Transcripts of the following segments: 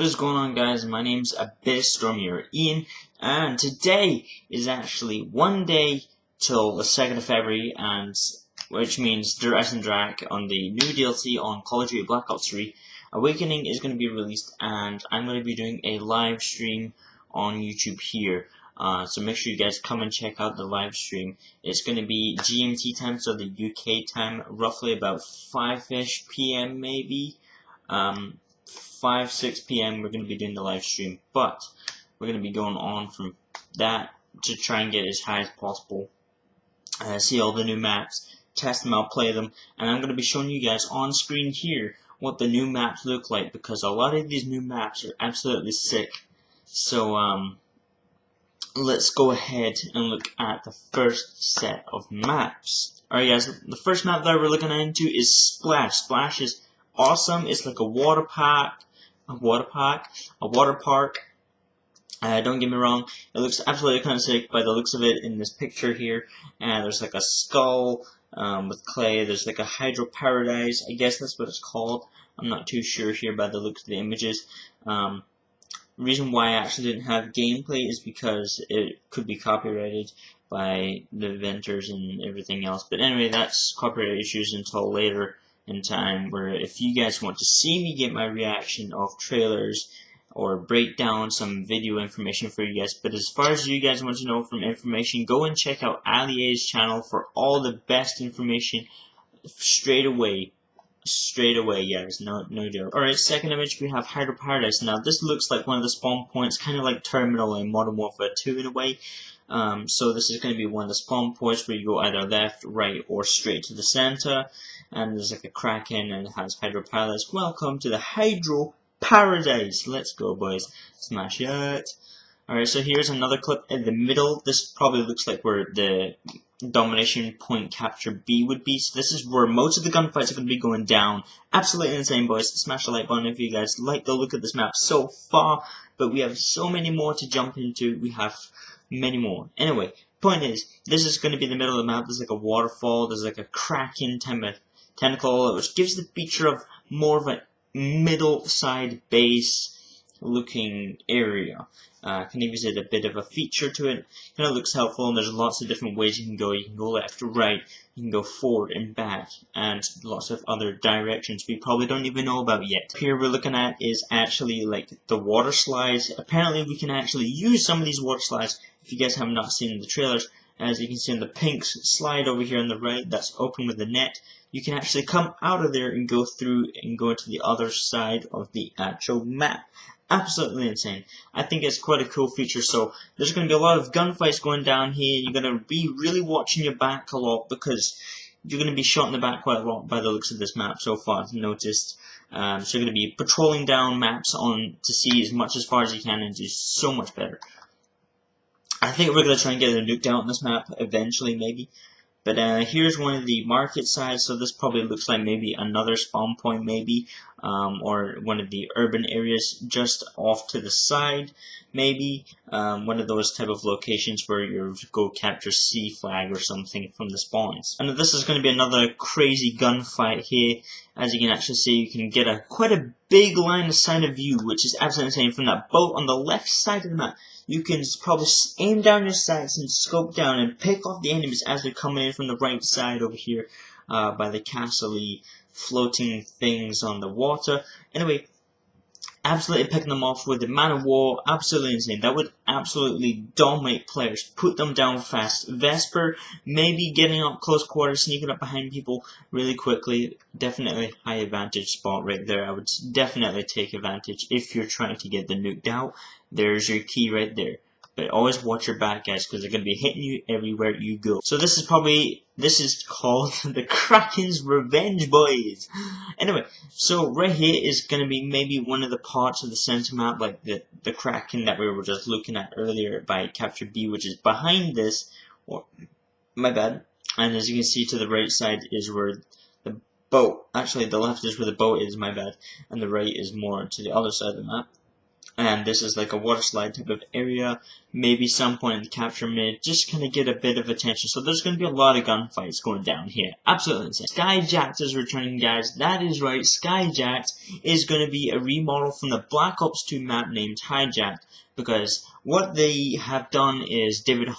What is going on, guys? My name's Abyss-Stormy or Ian, and today is actually one day till the 2nd of February, and which means Duress and Drac on the new DLC on Call of Duty Black Ops 3 Awakening is going to be released, and I'm going to be doing a live stream on YouTube here. So make sure you guys come and check out the live stream. It's going to be GMT time, so the UK time, roughly about 5-ish PM maybe. 5-6 PM we're going to be doing the live stream, but we're going to be going on from that to try and get as high as possible, see all the new maps, test them out, play them, and I'm going to be showing you guys on screen here what the new maps look like, because a lot of these new maps are absolutely sick. So let's go ahead and look at the first set of maps. Alright guys, the first map that we're looking into is Splash. Splash is awesome. It's like a water park. Don't get me wrong, it looks absolutely kind of sick by the looks of it in this picture here. And there's like a skull with clay. There's like a hydro paradise. I guess that's what it's called. I'm not too sure here by the looks of the images. Reason why I actually didn't have gameplay is because it could be copyrighted by the inventors and everything else. But anyway, that's copyright issues until later in time, where if you guys want to see me get my reaction of trailers or break down some video information for you guys. But as far as you guys want to know from information, go and check out Ali's channel for all the best information straight away, guys. No joke. Alright, second image we have Hydro Paradise. Now this looks like one of the spawn points, kind of like Terminal in Modern Warfare 2 in a way. So this is going to be one of the spawn points where you go either left, right, or straight to the center. And there's like a Kraken, and it has Hydro Paradise. Welcome to the Hydro Paradise. Let's go, boys. Smash it. Alright, so here's another clip in the middle. This probably looks like where the domination point capture B would be. So this is where most of the gunfights are going to be going down. Absolutely insane, boys. Smash the like button if you guys like the look of this map so far. But we have so many more to jump into. We have many more. Anyway, point is, this is going to be the middle of the map. There's like a waterfall. There's like a Kraken tentacle, which gives the picture of more of a middle side base looking area. Kind of gives it a bit of a feature to it. Kind of looks helpful, and there's lots of different ways you can go. You can go left, right, you can go forward and back, and lots of other directions we probably don't even know about yet. Here we're looking at is actually like the water slides. Apparently we can actually use some of these water slides if you guys have not seen the trailers. As you can see in the pink slide over here on the right, that's open with the net. You can actually come out of there and go through and go to the other side of the actual map. Absolutely insane. I think it's quite a cool feature. So there's going to be a lot of gunfights going down here. You're going to be really watching your back a lot, because you're going to be shot in the back quite a lot by the looks of this map so far, I've noticed. So you're going to be patrolling down maps on to see as much as far as you can and do so much better. I think we're going to try and get a nuke down on this map eventually, maybe. But here's one of the market sides, so this probably looks like maybe another spawn point, maybe, or one of the urban areas just off to the side, maybe, one of those type of locations where you go capture C flag or something from the spawns. And this is going to be another crazy gunfight here. As you can actually see, you can get quite a big line of sight of view, which is absolutely insane. From that boat on the left side of the map, you can probably aim down your sights and scope down and pick off the enemies as they're coming in from the right side over here by the castle-y floating things on the water. Anyway, absolutely picking them off with the man of war. Absolutely insane. That would absolutely dominate players. Put them down fast. Vesper, maybe getting up close quarters, sneaking up behind people really quickly. Definitely high advantage spot right there. I would definitely take advantage if you're trying to get the nuked out. There's your key right there. But always watch your back, guys, because they're going to be hitting you everywhere you go. So this is called the Kraken's Revenge, boys. Anyway, so right here is going to be maybe one of the parts of the center map, like the Kraken that we were just looking at earlier by Capture B, which is behind this. Or, my bad. And as you can see to the right side is where the boat, actually the left is where the boat is, my bad. And the right is more to the other side of the map. And this is like a water slide type of area. Maybe some point in the capture mid, just kind of get a bit of attention. So there's going to be a lot of gunfights going down here. Absolutely insane. Skyjack is returning, guys. That is right. Skyjack is going to be a remodel from the Black Ops 2 map named Hijacked. Because what they have done is David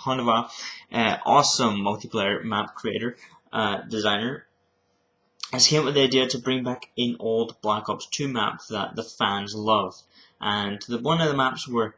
Honova, awesome multiplayer map creator, designer, has came up with the idea to bring back an old Black Ops 2 map that the fans love. And one of the maps were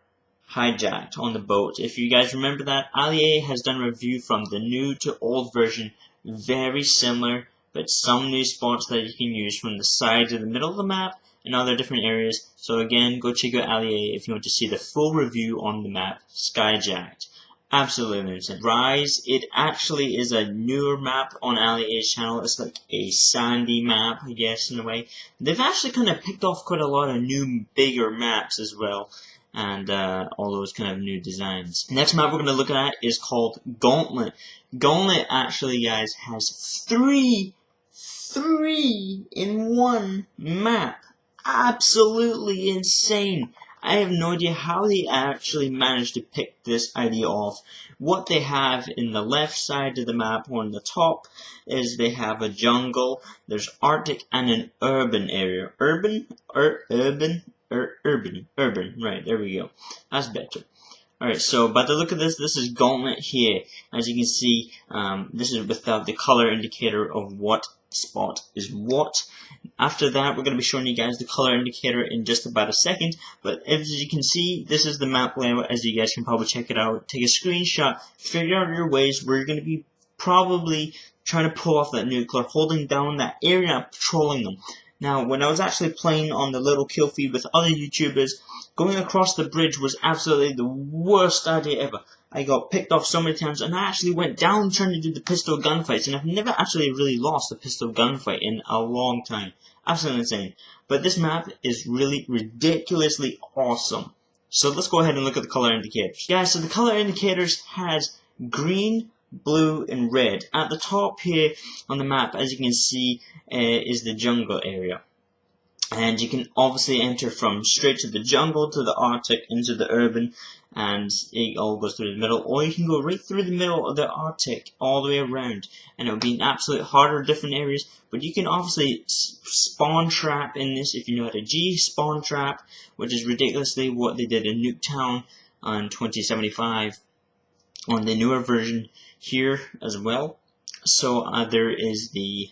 Hijacked on the boat. If you guys remember that, Ali has done a review from the new to old version, very similar, but some new spots that you can use from the side to the middle of the map and other different areas. So again, go check out Ali if you want to see the full review on the map Skyjacked. Absolutely insane. Rise, it actually is a newer map on AliA's channel. It's like a sandy map, I guess, in a way. They've actually kind of picked off quite a lot of new, bigger maps as well. And all those kind of new designs. Next map we're going to look at is called Gauntlet. Gauntlet actually, guys, has three in one map. Absolutely insane. I have no idea how they actually managed to pick this idea off. What they have in the left side of the map, or on the top, is they have a jungle, there's Arctic, and an urban area. Urban, right, there we go. That's better. Alright, so by the look of this is Gauntlet here. As you can see, this is without the color indicator of what spot is what. After that, we're going to be showing you guys the color indicator in just about a second. But as you can see, this is the map layout. As you guys can probably check it out. Take a screenshot, figure out your ways where you're going to be probably trying to pull off that nuclear, holding down that area and patrolling them. Now, when I was actually playing on the little kill feed with other YouTubers, going across the bridge was absolutely the worst idea ever. I got picked off so many times, and I actually went down trying to do the pistol gunfights, and I've never actually really lost a pistol gunfight in a long time. Absolutely insane. But this map is really ridiculously awesome. So let's go ahead and look at the color indicators. Guys, so the color indicators has green, blue, and red. At the top here on the map, as you can see, is the jungle area. And you can obviously enter from straight to the jungle, to the Arctic, into the urban, and it all goes through the middle. Or you can go right through the middle of the Arctic, all the way around. And it will be an absolute harder different areas, but you can obviously spawn trap in this if you know how to spawn trap, which is ridiculously what they did in Nuketown on 2075 on the newer version here as well. So there is the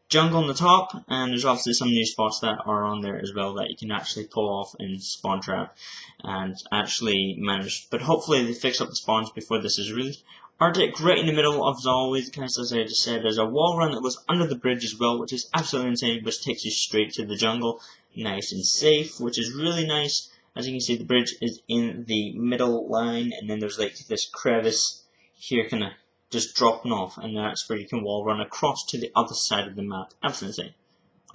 jungle on the top, and there's obviously some new spots that are on there as well that you can actually pull off and spawn trap and actually manage. But hopefully they fix up the spawns before this is released. Arctic right in the middle of, as always, guys, as I just said, there's a wall run that goes under the bridge as well, which is absolutely insane, which takes you straight to the jungle, nice and safe, which is really nice. As you can see, the bridge is in the middle line, and then there's like this crevice here kind of just dropping off, and that's where you can wall run across to the other side of the map. Absolutely insane.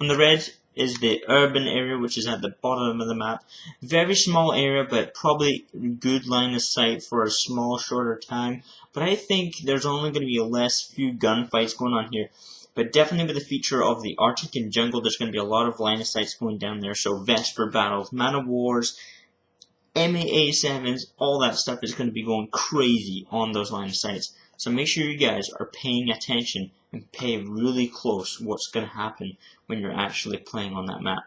On the red is the urban area, which is at the bottom of the map. Very small area, but probably good line of sight for a small, shorter time. But I think there's only going to be few gunfights going on here. But definitely with the feature of the Arctic and jungle, there's going to be a lot of line of sights going down there. So Vesper battles, Man of Wars, MA-7s, all that stuff is going to be going crazy on those line of sights. So make sure you guys are paying attention and pay really close what's going to happen when you're actually playing on that map.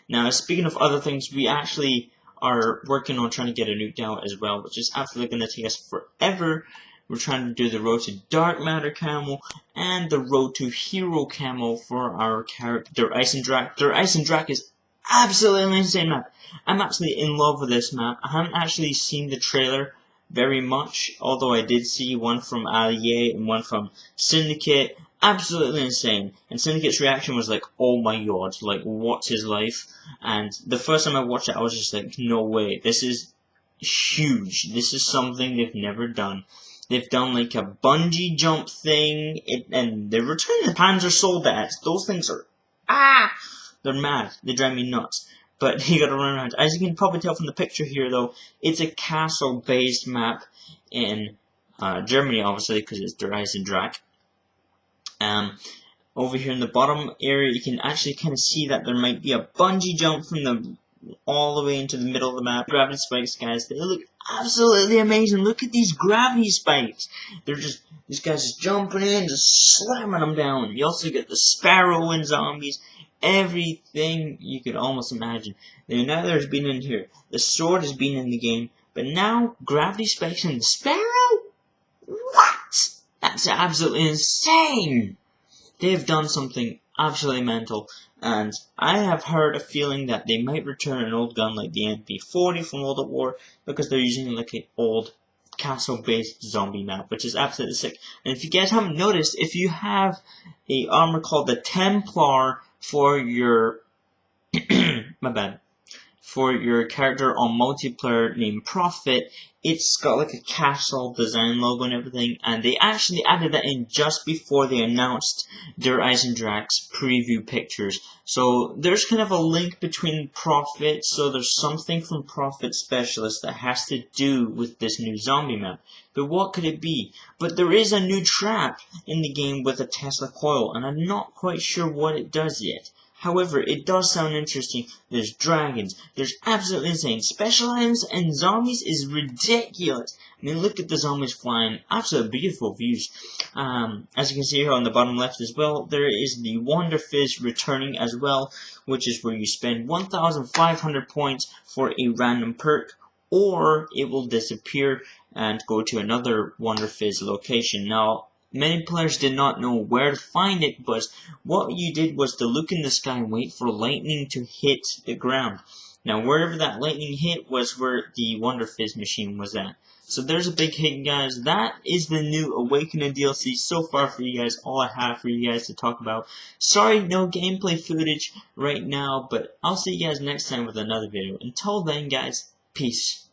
Now, speaking of other things, we actually are working on trying to get a nuke out as well, which is absolutely going to take us forever. We're trying to do the Road to Dark Matter camo and the Road to Hero camo for our character, Der Eisendrache. Der Eisendrache is absolutely insane map. I'm absolutely in love with this map. I haven't actually seen the trailer very much, although I did see one from Ali and one from Syndicate. Absolutely insane. And Syndicate's reaction was like, oh my god, like, what's his life? And the first time I watched it, I was just like, no way, this is huge. This is something they've never done. They've done like a bungee jump thing, and they're returning the Panzer Soldats. Those things are, they're mad. They drive me nuts. But you gotta run around. As you can probably tell from the picture here, though, it's a castle-based map in Germany, obviously, because it's Der Eisendrache. Over here in the bottom area, you can actually kind of see that there might be a bungee jump from the all the way into the middle of the map. Gravity spikes, guys, they look absolutely amazing. Look at these gravity spikes. They're just, these guys just jumping in, just slamming them down. You also get the sparrow and zombies. Everything you could almost imagine. The Nether has been in here. The sword has been in the game. But now, gravity spikes and the sparrow? What? That's absolutely insane. They have done something absolutely mental. And I have heard a feeling that they might return an old gun like the MP40 from World at War, because they're using like an old castle-based zombie map, which is absolutely sick. And if you guys haven't noticed, if you have a armor called the Templar for your my bad, for your character on multiplayer named Prophet, it's got like a castle design logo and everything, and they actually added that in just before they announced their Eisendrax preview pictures. So there's kind of a link between Prophet, so there's something from Prophet Specialist that has to do with this new zombie map. But what could it be? But there is a new trap in the game with a Tesla coil, and I'm not quite sure what it does yet. However, it does sound interesting. There's dragons. There's absolutely insane. Special items and zombies is ridiculous. I mean, look at the zombies flying. Absolutely beautiful views. As you can see here on the bottom left as well, there is the Wonder Fizz returning as well, which is where you spend 1,500 points for a random perk, or it will disappear and go to another Wonder Fizz location. Now, many players did not know where to find it, but what you did was to look in the sky and wait for lightning to hit the ground. Now, wherever that lightning hit was where the Wonder Fizz machine was at. So there's a big hit, guys. That is the new Awakening DLC so far for you guys. All I have for you guys to talk about. Sorry, no gameplay footage right now, but I'll see you guys next time with another video. Until then, guys, peace.